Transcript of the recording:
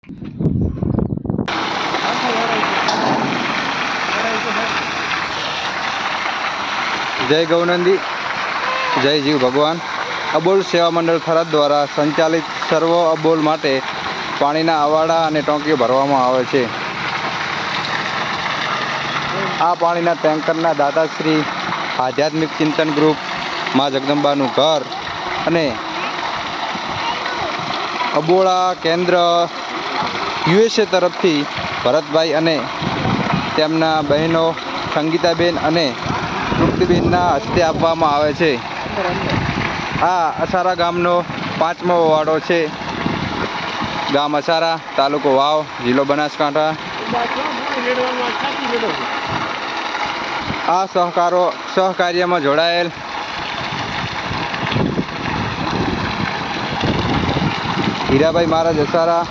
જય ગૌનંદી, જય જીવ ભગવાન. અબોલ સેવા મંડળ થરાદ દ્વારા સંચાલિત સર્વ અબોલ માટે પાણીના અવાડા અને ટોંકીઓ ભરવામાં આવે છે. આ પાણીના ટેન્કરના દાતાશ્રી આધ્યાત્મિક ચિંતન ગ્રુપ, મા જગદંબાનું ઘર અને અબોળા કેન્દ્ર USA તરફથી ભરતભાઈ અને તેમના બહેનો સંગીતાબેન અને તૃપ્તિબેનના હસ્તે આપવામાં આવે છે. આ અસારા ગામનો 5મો વાડો છે. ગામ અસારા, તાલુકો વાવ, જિલ્લો બનાસકાંઠા. આ સહકાર્યમાં જોડાયેલ હીરાભાઈ મહારાજ અસારા,